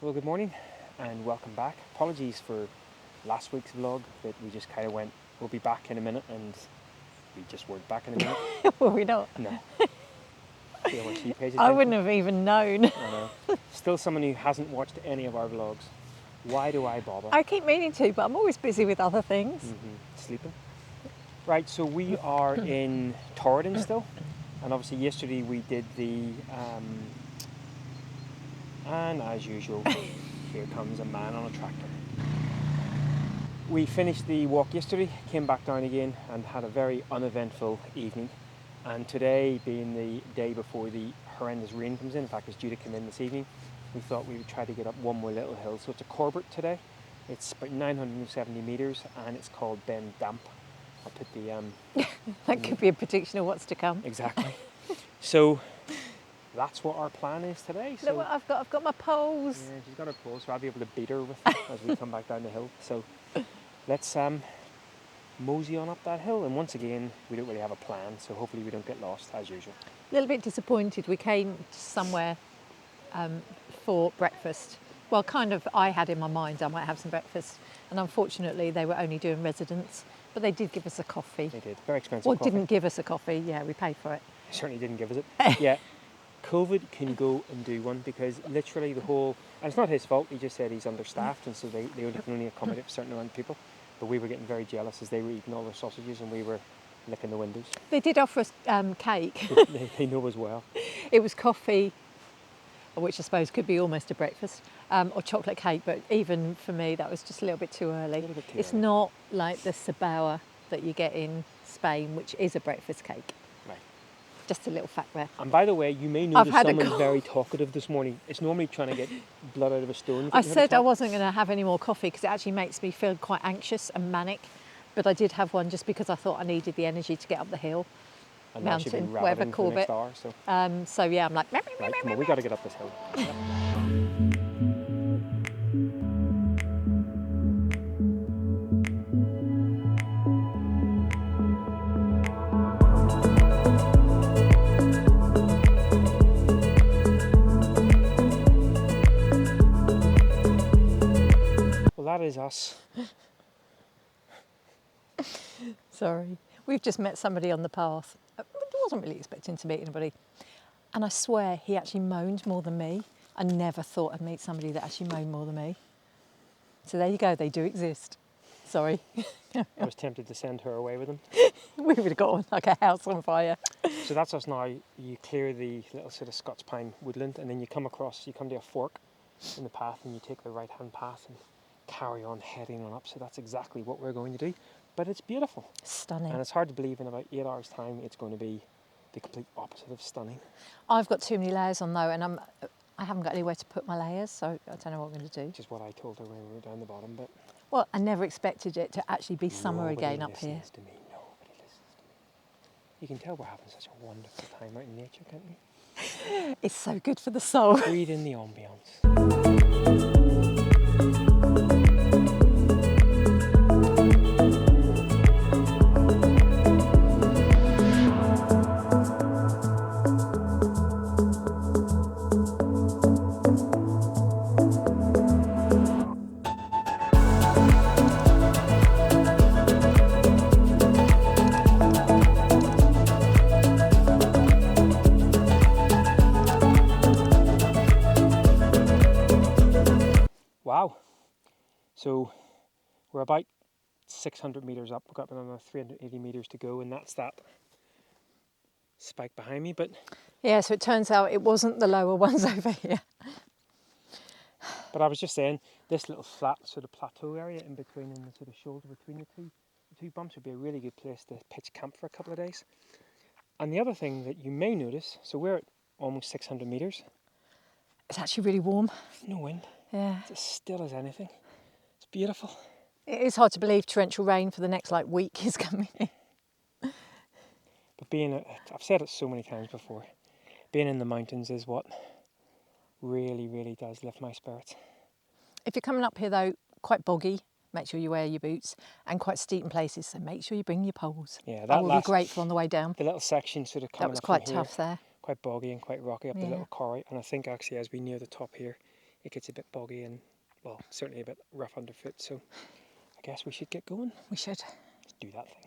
Well, good morning and welcome back. Apologies for last week's vlog that we just kind of went, we'll be back in a minute, and we just weren't back in a minute. Were we not? No. See how much he pays attention? I wouldn't have even known. I know. Still someone who hasn't watched any of our vlogs. Why do I bother? I keep meaning to, but I'm always busy with other things. Sleeping. Right, so we are in Torridon still, and obviously yesterday we did the, and as usual, here comes a man on a tractor. We finished the walk yesterday, came back down again and had a very uneventful evening. And today, being the day before the horrendous rain comes in fact it's due to come in this evening, we thought we would try to get up one more little hill. So it's a Corbett today. It's about 970 metres and it's called Beinn Dàmh. I'll put the... That could be a prediction of what's to come. Exactly. So that's what our plan is today. So, Look what I've got my poles. Yeah, she's got her poles, so I'll be able to beat her with as we come back down the hill. So let's mosey on up that hill, and once again we don't really have a plan, so hopefully we don't get lost as usual. A little bit disappointed. We came somewhere for breakfast. Well, kind of, I had in my mind I might have some breakfast, and unfortunately they were only doing residents, but they did give us a coffee. They did. Very expensive Well, coffee. didn't give us a coffee, yeah, we paid for it. They certainly didn't give us it. Yeah, COVID can go and do one, because literally the whole, and it's not his fault, he just said he's understaffed and so they can only accommodate a certain amount of people. But we were getting very jealous as they were eating all their sausages and we were licking the windows. They did offer us cake. They know as well. It was coffee, which I suppose could be almost a breakfast, or chocolate cake, but even for me that was just a little bit too early. It's early. not like the sabao that you get in Spain, which is a breakfast cake. Right. Just a little fact there. And by the way, you may notice had a someone's cough. very talkative this morning. It's normally trying to get blood out of a stone. I said I wasn't going to have any more coffee because it actually makes me feel quite anxious and manic, but I did have one just because I thought I needed the energy to get up the hill. And now she'll be Mountain, whatever, rabbiting for the next Corbett. hour. So yeah, I'm like, Right, come on, we got to get up this hill. Well, that is us. Sorry. We've just met somebody on the path. I wasn't really expecting to meet anybody. And I swear he actually moaned more than me. I never thought I'd meet somebody that actually moaned more than me. So there you go, they do exist. Sorry. I was tempted to send her away with him. We would have got on like a house on fire. So that's us now. You clear the little sort of Scots pine woodland and then you come to a fork in the path and you take the right hand path and carry on heading on up. So that's exactly what we're going to do. But it's beautiful. Stunning. And it's hard to believe in about 8 hours time it's going to be the complete opposite of stunning. I've got too many layers on though, and I haven't got anywhere to put my layers, so I don't know what I'm going to do. Which is what I told her when we were down the bottom. But Well, I never expected it to actually be summer again up here. Nobody listens to me. You can tell we're having such a wonderful time out in nature, can't you? It's so good for the soul. Breathe in the ambience. Wow. So we're about 600 metres up. We've got another 380 metres to go, and that's that spike behind me. But Yeah, so it turns out it wasn't the lower ones over here. But I was just saying, this little flat sort of plateau area in between, in the sort of shoulder between the two bumps, would be a really good place to pitch camp for a couple of days. And the other thing that you may notice, so we're at almost 600 metres. It's actually really warm. No wind. Yeah. It's as still as anything. It's beautiful. It is hard to believe torrential rain for the next week is coming. But I've said it so many times before, being in the mountains is what really, really does lift my spirits. If you're coming up here though, quite boggy, make sure you wear your boots, and quite steep in places, so make sure you bring your poles. Yeah, I will be grateful on the way down. The little section sort of coming That was up quite from here, tough there. quite boggy and quite rocky up the little corrie, and I think actually as we near the top here, it gets a bit boggy and, well, certainly a bit rough underfoot. So I guess we should get going. We should. Let's do that thing.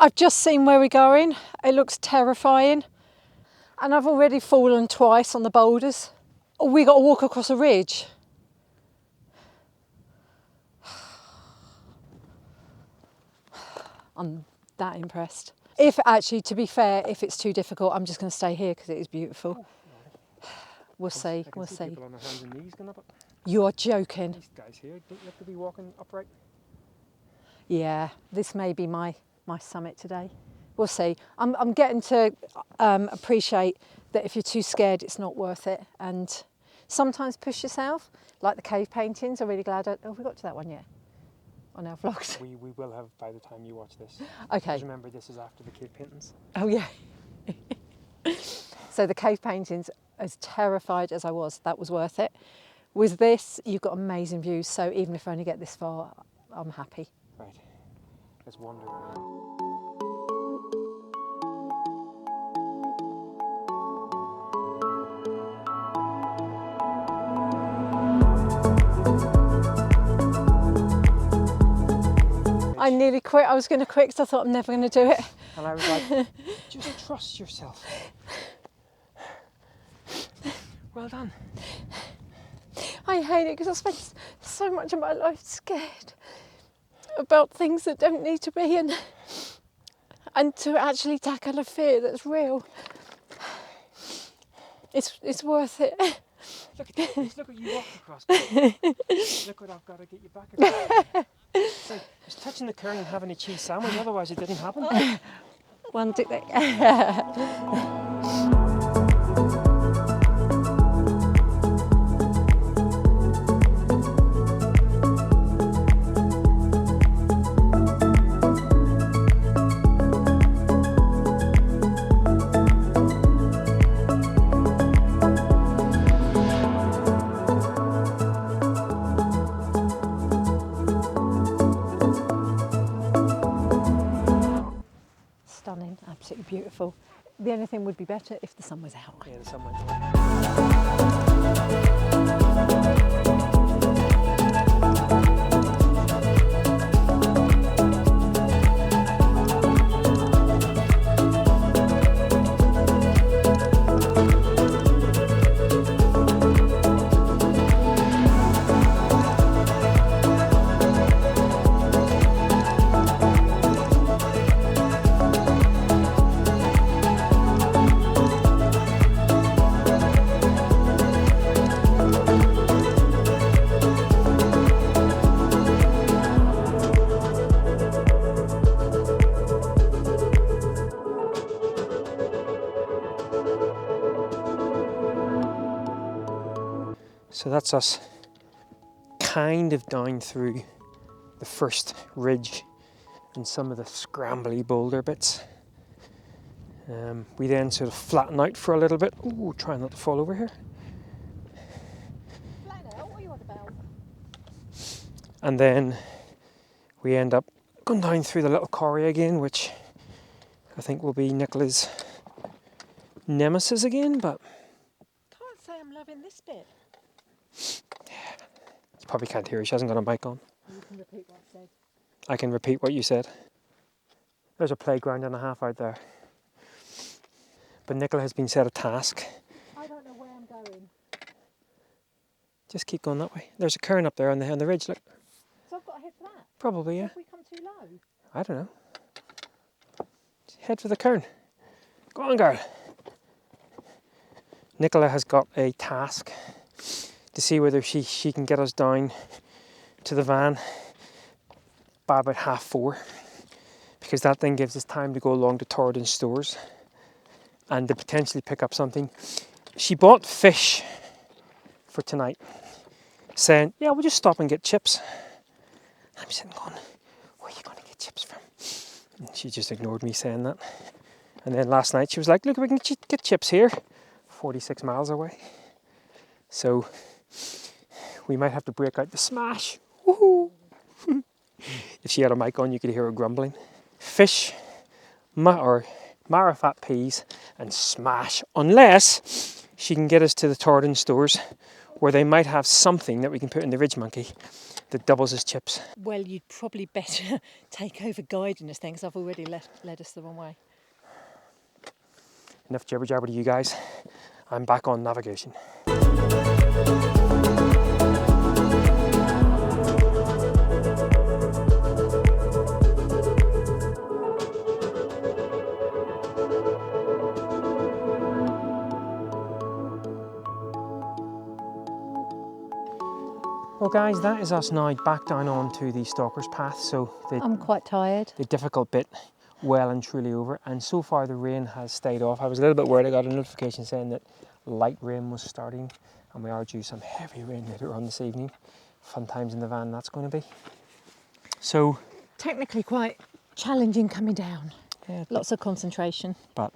I've just seen where we're going. It looks terrifying. And I've already fallen twice on the boulders. Oh, we got to walk across a ridge. I'm that impressed. If actually, to be fair, if it's too difficult, I'm just going to stay here because it is beautiful. We'll see, we'll see. People on their hands and knees going up it. You are joking. These guys here, don't you have to be walking upright? Yeah, this may be my summit today. We'll see. I'm getting to appreciate that if you're too scared, it's not worth it. And sometimes push yourself, like the cave paintings. I'm really glad. Oh, we got to that one yet on our vlogs. We will have by the time you watch this. Okay. Because remember, this is after the cave paintings. Oh yeah. So the cave paintings, as terrified as I was, that was worth it. With this, you've got amazing views. So even if I only get this far, I'm happy. Right. Let's wander. I nearly quit. I was going to quit because I thought I'm never going to do it. And I was like, just trust yourself. Well done. I hate it because I spent so much of my life scared about things that don't need to be, and to actually tackle a fear that's real. It's worth it. Look at this. Look what you walked across. Look what I've got to get you back across. So, just touching the current and having a cheese sandwich, otherwise it didn't happen. One tick there. Stunning, absolutely beautiful. The only thing would be better if the sun was out. Yeah, the sun went down. So that's us kind of down through the first ridge and some of the scrambly boulder bits. We then sort of flatten out for a little bit. Ooh, try not to fall over here. Flatten out? What are you on about? And then we end up going down through the little quarry again, which I think will be Nicola's nemesis again, but Can't say I'm loving this bit. you probably can't hear her, she hasn't got a mic on. You can repeat what I said. I can repeat what you said. There's a playground and a half out there. But Nicola has been set a task. I don't know where I'm going. Just keep going that way. There's a cairn up there on the ridge, look. So I've got to head for that? Probably, yeah. Have we come too low? I don't know. Head for the cairn. Go on, girl. Nicola has got a task to see whether she can get us down to the van by about 4:30, because that then gives us time to go along to Torridon stores. and to potentially pick up something. She bought fish for tonight, saying, yeah, we'll just stop and get chips. I'm sitting going, where are you going to get chips from? And she just ignored me saying that. And then last night she was like, look, we can get chips here, 46 miles away. So we might have to break out the smash. Woohoo! If she had a mic on, you could hear her grumbling. Fish, or marifat peas, and smash, unless she can get us to the Torridon stores, where they might have something that we can put in the Ridge Monkey that doubles as chips. Well, you'd probably better take over guiding us then, because I've already led us the wrong way. Enough jibber jabber to you guys. I'm back on navigation. Well guys, that is us now back down onto the Stalker's Path, so I'm quite tired. the difficult bit well and truly over, and so far the rain has stayed off. I was a little bit worried. I got a notification saying that light rain was starting, and we are due some heavy rain later on this evening. Fun times in the van that's going to be. So Technically quite challenging coming down. yeah, Lots of concentration. but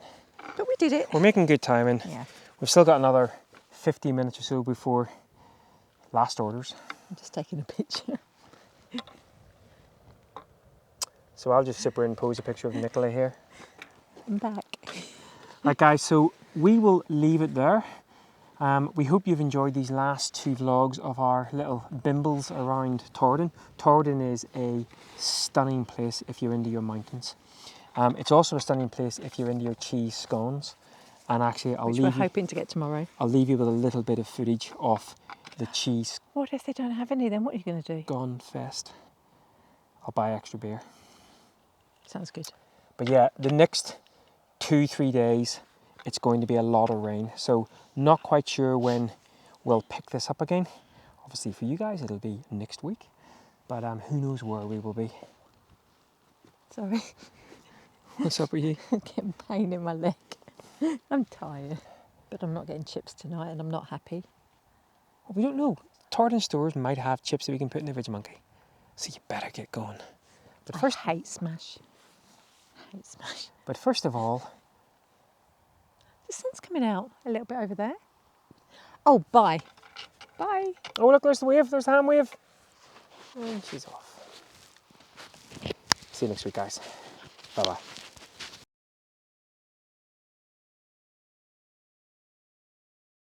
we did it. we're making good time, and Yeah. we've still got another 15 minutes or so before last orders. I'm just taking a picture. So I'll just superimpose a picture of Nicola here. I'm back. Right guys, so we will leave it there. We hope you've enjoyed these last two vlogs of our little bimbles around Torridon. Torridon is a stunning place if you're into your mountains. It's also a stunning place if you're into your cheese scones. And actually, Which we're hoping to get tomorrow. I'll leave you with a little bit of footage of the cheese What if they don't have any then? What are you going to do? scone fest. I'll buy extra beer. Sounds good. But yeah, the next 2-3 days, it's going to be a lot of rain. So not quite sure when we'll pick this up again. Obviously for you guys, it'll be next week. But who knows where we will be. Sorry. What's up with you? I'm getting pain in my leg. I'm tired. But I'm not getting chips tonight and I'm not happy. Well, we don't know. Torridon stores might have chips that we can put in the Ridge Monkey. So you better get going. But first, I hate smash. I hate smash. But first of all, The sun's coming out a little bit over there. Oh, bye. Bye. oh look, there's the wave, there's the hand wave. And she's off. See you next week, guys. Bye-bye.